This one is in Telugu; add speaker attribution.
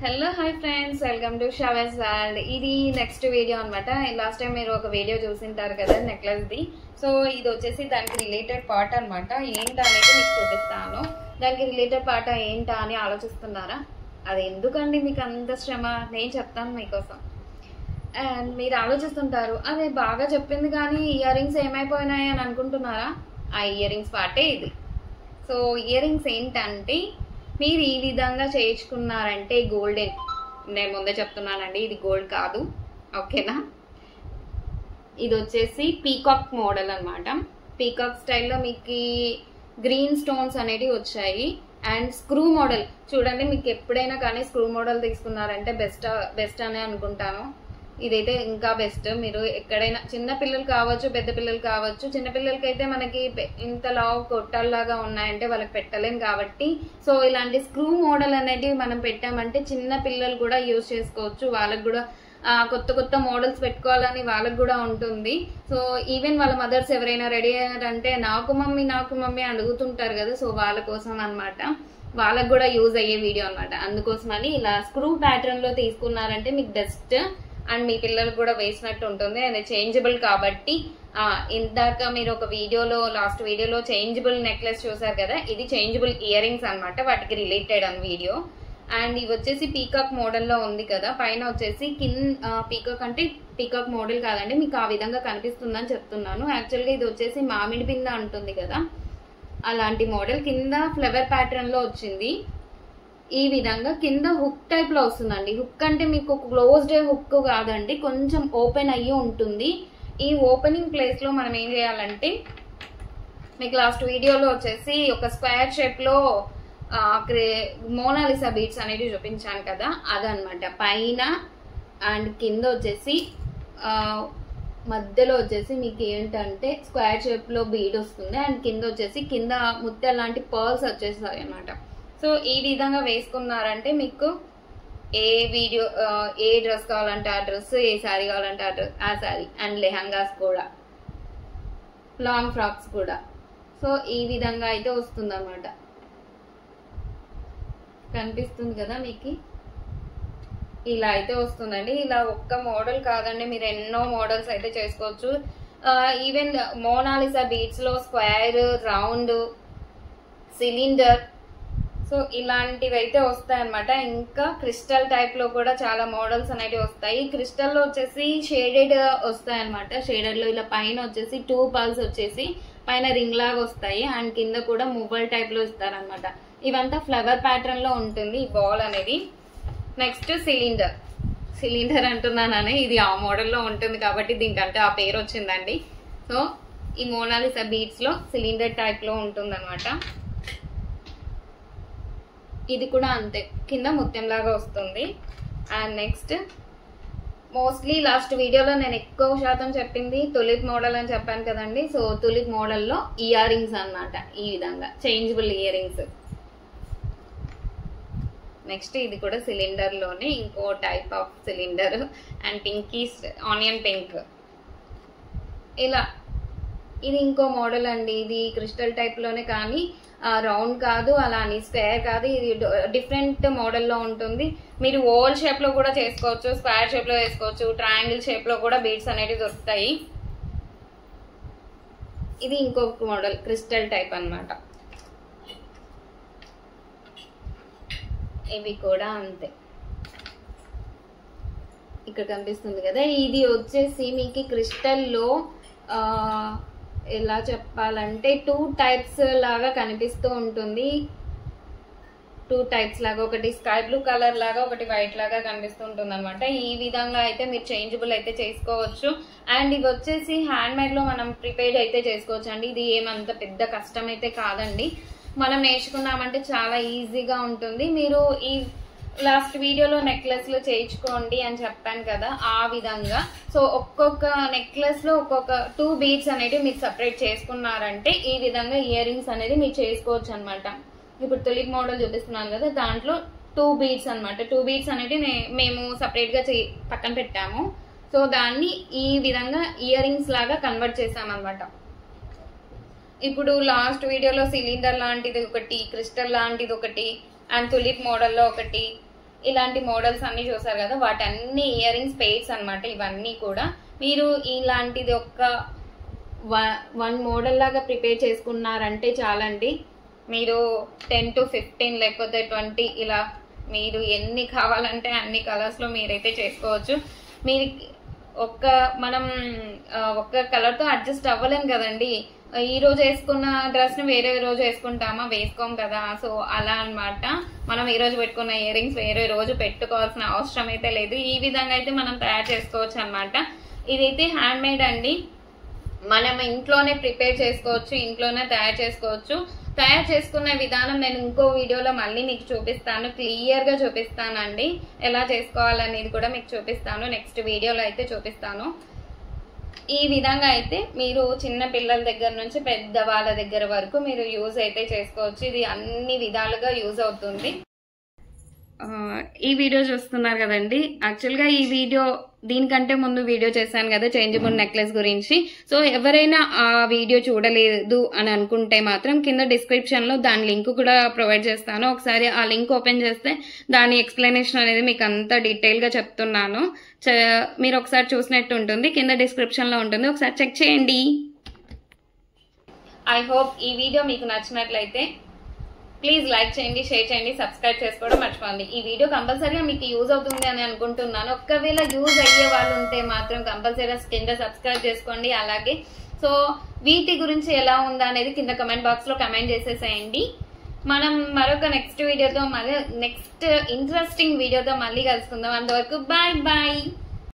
Speaker 1: Hello hi friends, welcome to షావేస్ వరల్డ్. ఇది నెక్స్ట్ వీడియో అనమాట. లాస్ట్ టైం మీరు ఒక వీడియో చూసింటారు కదా నెక్లెస్ది. సో ఇది వచ్చేసి దానికి రిలేటెడ్ పార్ట్ అనమాట. ఏంటా అనేది మీకు చూపిస్తాను. దానికి రిలేటెడ్ పార్ట్ ఏంటా అని ఆలోచిస్తున్నారా? అది ఎందుకండి మీకు అంత శ్రమ? నేను చెప్తాను మీకోసం. అండ్ మీరు ఆలోచిస్తుంటారు, అదే బాగా చెప్పింది కానీ ఇయర్ రింగ్స్ ఏమైపోయినాయి అని అనుకుంటున్నారా? ఆ ఇయర్ రింగ్స్ పార్టే ఇది. సో ఇయర్ రింగ్స్ ఏంటంటే మీరు ఈ విధంగా చేయించుకున్నారంటే గోల్డెన్, నేను ముందే చెప్తున్నానండి ఇది గోల్డ్ కాదు, ఓకేనా. ఇది వచ్చేసి పీకాక్ మోడల్ అనమాట. పీకాక్ స్టైల్లో మీకు గ్రీన్ స్టోన్స్ అనేవి వచ్చాయి. అండ్ స్క్రూ మోడల్ చూడండి, మీకు ఎప్పుడైనా కానీ స్క్రూ మోడల్ తీసుకున్నారంటే బెస్ట్ అనే అనుకుంటాను. ఇదైతే ఇంకా బెస్ట్. మీరు ఎక్కడైనా చిన్న పిల్లలు కావచ్చు, పెద్ద పిల్లలు కావచ్చు. చిన్న పిల్లలకి అయితే మనకి ఇంత లావు కొట్టాల్లాగా ఉన్నాయంటే వాళ్ళకి పెట్టలేం కాబట్టి, సో ఇలాంటి స్క్రూ మోడల్ అనేది మనం పెట్టామంటే చిన్న పిల్లలు కూడా యూజ్ చేసుకోవచ్చు. వాళ్ళకి కూడా కొత్త కొత్త మోడల్స్ పెట్టుకోవాలని వాళ్ళకి కూడా ఉంటుంది. సో ఈవెన్ వాళ్ళ మదర్స్ ఎవరైనా రెడీ అయ్యారంటే నాకు మమ్మీ అడుగుతుంటారు కదా, సో వాళ్ళ కోసం అనమాట. వాళ్ళకు కూడా యూజ్ అయ్యే వీడియో అనమాట. అందుకోసమని ఇలా స్క్రూ ప్యాటర్న్ లో తీసుకున్నారంటే మీకు బెస్ట్. అండ్ మీ పిల్లలకు కూడా వేసినట్టు ఉంటుంది. అది చేంజబుల్ కాబట్టి, ఇందాక మీరు ఒక వీడియోలో లాస్ట్ వీడియోలో చేంజబుల్ నెక్లెస్ చూసారు కదా, ఇది చేంజబుల్ ఇయర్ రింగ్స్ అనమాట, వాటికి రిలేటెడ్ అని వీడియో. అండ్ ఇవి వచ్చేసి పీకాక్ మోడల్లో ఉంది కదా, పైన వచ్చేసి పీకాక్ అంటే పీకాక్ మోడల్ కాదండి, మీకు ఆ విధంగా కనిపిస్తుందని చెప్తున్నాను. యాక్చువల్గా ఇది వచ్చేసి మామిడి పింద అంటుంది కదా, అలాంటి మోడల్ కింద ఫ్లవర్ ప్యాటర్న్ లో వచ్చింది. ఈ విధంగా కింద హుక్ టైప్ లో వస్తుందండి. హుక్ అంటే మీకు క్లోజ్డ్ హుక్ కాదండి, కొంచెం ఓపెన్ అయ్యి ఉంటుంది. ఈ ఓపెనింగ్ ప్లేస్ లో మనం ఏం చేయాలంటే, మీకు లాస్ట్ వీడియోలో వచ్చేసి ఒక స్క్వేర్ షేప్ లో మోనాలిసా బీడ్స్ అనేది చూపించాను కదా, అదనమాట. పైన అండ్ కింద వచ్చేసి మధ్యలో వచ్చేసి మీకు ఏంటంటే స్క్వేర్ షేప్ లో బీడ్ వస్తుంది. అండ్ కింద వచ్చేసి కింద ముత్యాల లాంటి పర్ల్స్ వచ్చేస్తాయి అనమాట. సో ఈ విధంగా వేసుకున్నారంటే మీకు ఏ డ్రెస్ కావాలంటే ఆ డ్రెస్, ఏ శారీ కావాలంటే ఆ శారీ, అండ్ లెహంగాస్ కూడా, లాంగ్ ఫ్రాక్స్ కూడా. సో ఈ విధంగా అయితే వస్తుంది అన్నమాట. కనిపిస్తుంది కదా మీకు, ఇలా అయితే వస్తుందండి. ఇలా ఒక్క మోడల్ కాదండి, మీరు ఎన్నో మోడల్స్ అయితే చేసుకోవచ్చు. ఈవెన్ మోనాలిసా బీడ్స్ లో స్క్వేర్, రౌండ్, సిలిండర్, సో ఇలాంటివి అయితే వస్తాయి అనమాట. ఇంకా క్రిస్టల్ టైప్ లో కూడా చాలా మోడల్స్ అనేవి వస్తాయి. క్రిస్టల్ లో వచ్చేసి షేడెడ్ వస్తాయి అనమాట. షేడెడ్ లో ఇలా పైన వచ్చేసి 2 పర్ల్స్ వచ్చేసి పైన రింగ్ లాగా వస్తాయి. అండ్ కింద కూడా మువ్వల్ టైప్ లో ఇస్తారనమాట. ఇవంతా ఫ్లవర్ ప్యాటర్న్ లో ఉంటుంది ఈ బాల్ అనేది. నెక్స్ట్ సిలిండర్ అంటున్నానని, ఇది ఆ మోడల్లో ఉంటుంది కాబట్టి దీనికంటే ఆ పేరు వచ్చిందండి. సో ఈ మోనాలిసా బీడ్స్ లో సిలిండర్ టైప్ లో ఉంటుంది అనమాట. ఇది కూడా అంతే, కింద ముత్యం లాగా వస్తుంది. అండ్ నెక్స్ట్ మోస్ట్లీ లాస్ట్ వీడియోలో నేను ఎక్కువ శాతం చెప్పింది తులిప్ మోడల్ అని చెప్పాను కదండి. సో తులిప్ మోడల్లో ఇయర్ రింగ్స్ అనమాట, ఈ విధంగా చేంజబుల్ ఇయర్ రింగ్స్. నెక్స్ట్ ఇది కూడా సిలిండర్ లోనే ఇంకో type of cylinder. And pinkies onion pink, ఇలా ఇది ఇంకో మోడల్ అండి. ఇది క్రిస్టల్ టైప్ లోనే కానీ రౌండ్ కాదు, అలా అని స్క్వేర్ కాదు, ఇది డిఫరెంట్ మోడల్లో ఉంటుంది. మీరు ఓవల్ షేప్ లో కూడా చేసుకోవచ్చు, స్క్వేర్ షేప్ లో వేసుకోవచ్చు, ట్రయాంగిల్ షేప్ లో కూడా బీడ్స్ అనేవి దొరుకుతాయి. ఇది ఇంకొక మోడల్ క్రిస్టల్ టైప్ అన్నమాట. ఇవి కూడా అంతే, ఇక్కడ కనిపిస్తుంది కదా. ఇది వచ్చేసి మీకు క్రిస్టల్లో ఎలా చెప్పాలంటే 2 టైప్స్ లాగా కనిపిస్తూ ఉంటుంది. 2 టైప్స్ లాగా, ఒకటి స్కై బ్లూ కలర్ లాగా, ఒకటి వైట్ లాగా కనిపిస్తూ ఉంటుంది అనమాట. ఈ విధంగా అయితే మీరు చేంజబుల్ అయితే చేసుకోవచ్చు. అండ్ ఇవి వచ్చేసి హ్యాండ్ మేడ్ లో మనం ప్రిపేర్డ్ అయితే చేసుకోవచ్చు అండి. ఇది ఏమంత పెద్ద కష్టం అయితే కాదండి, మనం నేర్చుకున్నామంటే చాలా ఈజీగా ఉంటుంది. మీరు ఈ లాస్ట్ వీడియోలో నెక్లెస్ లో చేయించుకోండి అని చెప్పాను కదా, ఆ విధంగా. సో ఒక్కొక్క నెక్లెస్ లో ఒక్కొక్క 2 బీడ్స్ అనేవి మీరు సపరేట్ చేసుకున్నారంటే ఈ విధంగా ఇయర్ రింగ్స్ అనేది మీరు చేసుకోవచ్చు అనమాట. ఇప్పుడు తులిప్ మోడల్ చూపిస్తున్నాను కదా, దాంట్లో 2 బీడ్స్ అనమాట. 2 బీడ్స్ అనేవి మేము సపరేట్ గా పక్కన పెట్టాము. సో దాన్ని ఈ విధంగా ఇయర్ రింగ్స్ లాగా కన్వర్ట్ చేసామన్నమాట. ఇప్పుడు లాస్ట్ వీడియోలో సిలిండర్ లాంటిది ఒకటి, క్రిస్టల్ లాంటిది ఒకటి, అండ్ తులిప్ మోడల్లో ఒకటి, ఇలాంటి మోడల్స్ అన్ని చూసారు కదా, వాటన్ని ఇయర్ రింగ్స్ పెయిర్స్ అనమాట. ఇవన్నీ కూడా మీరు ఇలాంటిది ఒక 1 మోడల్ లాగా ప్రిపేర్ చేసుకున్నారంటే చాలండి. మీరు 10 to 15 లేకపోతే 20 ఇలా మీరు ఎన్ని కావాలంటే అన్ని కలర్స్లో మీరైతే చేసుకోవచ్చు. మీరు మనం ఒక్క కలర్తో అడ్జస్ట్ అవ్వలేం కదండి. ఈ రోజు వేసుకున్న డ్రెస్ని వేరే రోజు వేసుకుంటామా, వేసుకోం కదా. సో అలా అనమాట. మనం ఈ రోజు పెట్టుకున్న ఇయర్ రింగ్స్ వేరే రోజు పెట్టుకోవాల్సిన అవసరం అయితే లేదు. ఈ విధంగా అయితే మనం తయారు చేసుకోవచ్చు అనమాట. ఇదైతే హ్యాండ్ మేడ్ అండి. మనం ఇంట్లోనే ప్రిపేర్ చేసుకోవచ్చు, ఇంట్లోనే తయారు చేసుకోవచ్చు. తయారు చేసుకునే విధానం నేను ఇంకో వీడియోలో మళ్ళీ మీకు చూపిస్తాను, క్లియర్గా చూపిస్తానండి. ఎలా చేసుకోవాలనేది కూడా మీకు చూపిస్తాను, నెక్స్ట్ వీడియోలో అయితే చూపిస్తాను. ఈ విధంగా అయితే మీరు చిన్న పిల్లల దగ్గర నుంచి పెద్ద వాళ్ళ దగ్గర వరకు మీరు యూజ్ అయితే చేసుకోవచ్చు. ఇది అన్ని విధాలుగా యూజ్ అవుతుంది. ఈ వీడియో చూస్తున్నారు కదండి. యాక్చువల్గా ఈ వీడియో దీనికంటే ముందు వీడియో చేశాను కదా చేంజబుల్ నెక్లెస్ గురించి. సో ఎవరైనా ఆ వీడియో చూడలేదు అని అనుకుంటే మాత్రం కింద డిస్క్రిప్షన్లో దాని లింక్ కూడా ప్రొవైడ్ చేస్తాను. ఒకసారి ఆ లింక్ ఓపెన్ చేస్తే దాని ఎక్స్ప్లెనేషన్ అనేది మీకు అంత డీటెయిల్గా చెప్తున్నాను. మీరు ఒకసారి చూసినట్టు ఉంటుంది, కింద డిస్క్రిప్షన్లో ఉంటుంది, ఒకసారి చెక్ చేయండి. ఐ హోప్ ఈ వీడియో మీకు నచ్చినట్లయితే ప్లీజ్ లైక్ చేయండి, షేర్ చేయండి, సబ్స్క్రైబ్ చేసుకోవడం మర్చిపోండి. ఈ వీడియో కంపల్సరీగా మీకు యూజ్ అవుతుంది అని అనుకుంటున్నాను. ఒకవేళ యూజ్ అయ్యే వాళ్ళు ఉంటే మాత్రం కంపల్సరీగా కింద సబ్స్క్రైబ్ చేసుకోండి. అలాగే సో వీటి గురించి ఎలా ఉందా అనేది కింద కమెంట్ బాక్స్లో కమెంట్ చేసేసేయండి. మనం మరొక నెక్స్ట్ ఇంట్రెస్టింగ్ వీడియోతో మళ్ళీ కలుసుకుందాం. అంతవరకు బాయ్ బాయ్.